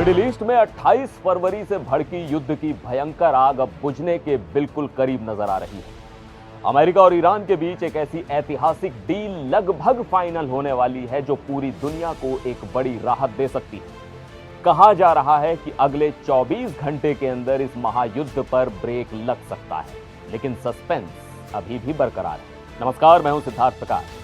Middle east में 28 फरवरी से भड़की युद्ध की भयंकर आग अब बुझने के बिल्कुल करीब नजर आ रही है। अमेरिका और ईरान के बीच एक ऐसी ऐतिहासिक डील लगभग फाइनल होने वाली है जो पूरी दुनिया को एक बड़ी राहत दे सकती है। कहा जा रहा है कि अगले 24 घंटे के अंदर इस महायुद्ध पर ब्रेक लग सकता है, लेकिन सस्पेंस अभी भी बरकरार है। नमस्कार, मैं हूं सिद्धार्थ प्रकाश।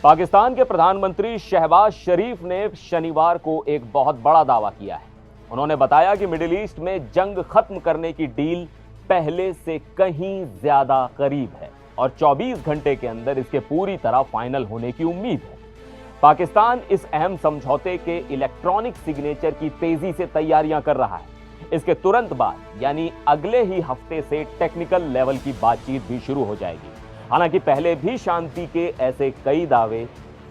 पाकिस्तान के प्रधानमंत्री शहबाज शरीफ ने शनिवार को एक बहुत बड़ा दावा किया है। उन्होंने बताया कि मिडिल ईस्ट में जंग खत्म करने की डील पहले से कहीं ज्यादा करीब है और 24 घंटे के अंदर इसके पूरी तरह फाइनल होने की उम्मीद है। पाकिस्तान इस अहम समझौते के इलेक्ट्रॉनिक सिग्नेचर की तेजी से तैयारियां कर रहा है। इसके तुरंत बाद यानी अगले ही हफ्ते से टेक्निकल लेवल की बातचीत भी शुरू हो जाएगी। हालांकि पहले भी शांति के ऐसे कई दावे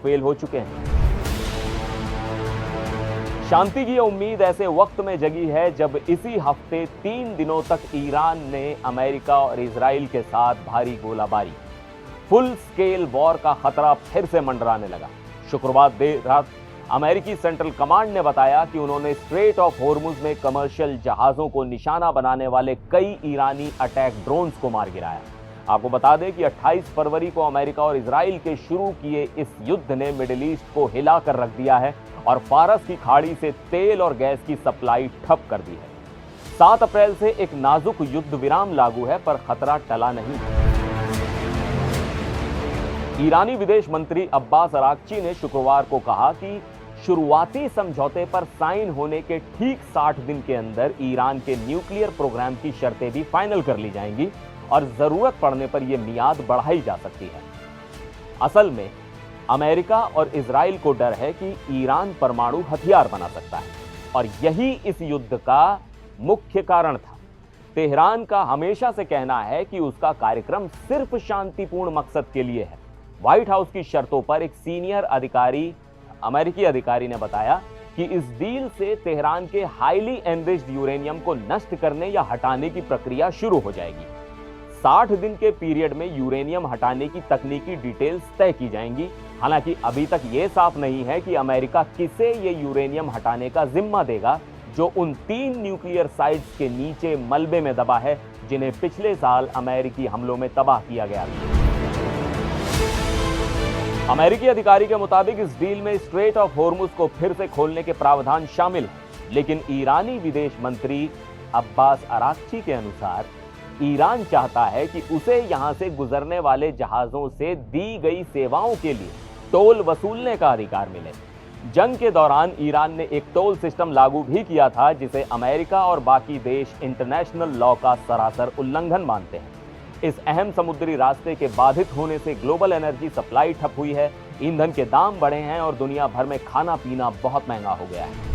फेल हो चुके हैं। शांति की उम्मीद ऐसे वक्त में जगी है जब इसी हफ्ते 3 दिनों तक ईरान ने अमेरिका और इजराइल के साथ भारी गोलाबारी, फुल स्केल वॉर का खतरा फिर से मंडराने लगा। शुक्रवार देर रात अमेरिकी सेंट्रल कमांड ने बताया कि उन्होंने स्ट्रेट ऑफ होर्मुज में कमर्शियल जहाजों को निशाना बनाने वाले कई ईरानी अटैक ड्रोन्स को मार गिराया। आपको बता दें कि 28 फरवरी को अमेरिका और इजराइल के शुरू किए इस युद्ध ने मिडिल ईस्ट को हिलाकर रख दिया है और फारस की खाड़ी से तेल और गैस की सप्लाई ठप कर दी है। 7 अप्रैल से एक नाजुक युद्ध विराम लागू है, पर खतरा टला नहीं। ईरानी विदेश मंत्री अब्बास अराक्ची ने शुक्रवार को कहा कि शुरुआती समझौते पर साइन होने के ठीक 60 दिन के अंदर ईरान के न्यूक्लियर प्रोग्राम की शर्तें भी फाइनल कर ली जाएंगी और जरूरत पड़ने पर यह मियाद बढ़ाई जा सकती है। असल में अमेरिका और इजराइल को डर है कि ईरान परमाणु हथियार बना सकता है और यही इस युद्ध का मुख्य कारण था। तेहरान का हमेशा से कहना है कि उसका कार्यक्रम सिर्फ शांतिपूर्ण मकसद के लिए है। व्हाइट हाउस की शर्तों पर एक सीनियर अमेरिकी अधिकारी ने बताया कि इस डील से तेहरान के हाईली एनरिच्ड यूरेनियम को नष्ट करने या हटाने की प्रक्रिया शुरू हो जाएगी। 60 दिन के पीरियड में यूरेनियम हटाने की तकनीकी डिटेल्स तय की जाएंगी। हालांकि अभी तक यह साफ नहीं है कि अमेरिका किसे ये यूरेनियम hटाने का जिम्मा देगा जो उन 3 न्यूक्लियर साइट्स के नीचे मलबे में दबा है जिन्हें पिछले साल अमेरिकी हमलों में तबाह किया गया था। अमेरिकी अधिकारी के मुताबिक इस डील में स्ट्रेट ऑफ होर्मुज को फिर से खोलने के प्रावधान शामिल हैं, लेकिन ईरानी विदेश मंत्री अब्बास अराक्ची के अनुसार ईरान चाहता है कि उसे यहां से गुजरने वाले जहाजों से दी गई सेवाओं के लिए टोल वसूलने का अधिकार मिले। जंग के दौरान ईरान ने एक टोल सिस्टम लागू भी किया था जिसे अमेरिका और बाकी देश इंटरनेशनल लॉ का सरासर उल्लंघन मानते हैं। इस अहम समुद्री रास्ते के बाधित होने से ग्लोबल एनर्जी सप्लाई ठप हुई है, ईंधन के दाम बढ़े हैं और दुनिया भर में खाना पीना बहुत महंगा हो गया है।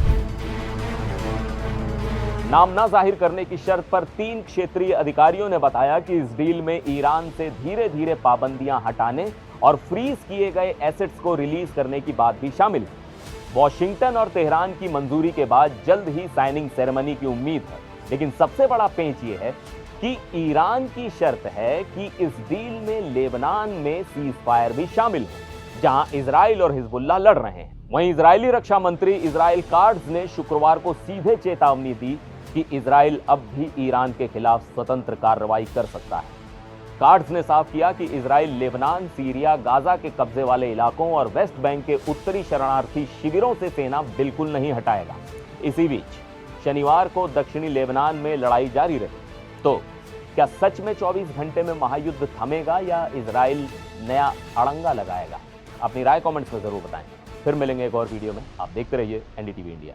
नाम ना जाहिर करने की शर्त पर 3 क्षेत्रीय अधिकारियों ने बताया कि इस डील में ईरान से धीरे धीरे पाबंदियां हटाने और फ्रीज किए गए एसेट्स को रिलीज करने की बात भी शामिल है। वॉशिंगटन और तेहरान की मंजूरी के बाद जल्द ही साइनिंग सेरेमनी की उम्मीद है, लेकिन सबसे बड़ा पेंच ये है कि ईरान की शर्त है कि इस डील में लेबनान में सीज फायर भी शामिल है, जहां इजराइल और हिजबुल्लाह लड़ रहे हैं। वहीं इजरायली रक्षा मंत्री इजराइल काट्ज ने शुक्रवार को सीधे चेतावनी दी कि इजराइल अब भी ईरान के खिलाफ स्वतंत्र कार्रवाई कर सकता है। काट्ज ने साफ किया कि इजराइल लेबनान, सीरिया, गाजा के कब्जे वाले इलाकों और वेस्ट बैंक के उत्तरी शरणार्थी शिविरों से सेना बिल्कुल नहीं हटाएगा। इसी बीच शनिवार को दक्षिणी लेबनान में लड़ाई जारी रही। तो क्या सच में 24 घंटे में महायुद्ध थमेगा या इजराइल नया अड़ंगा लगाएगा? अपनी राय कमेंट्स में जरूर बताएं। फिर मिलेंगे एक और वीडियो में। आप देखते रहिए एनडीटीवी इंडिया।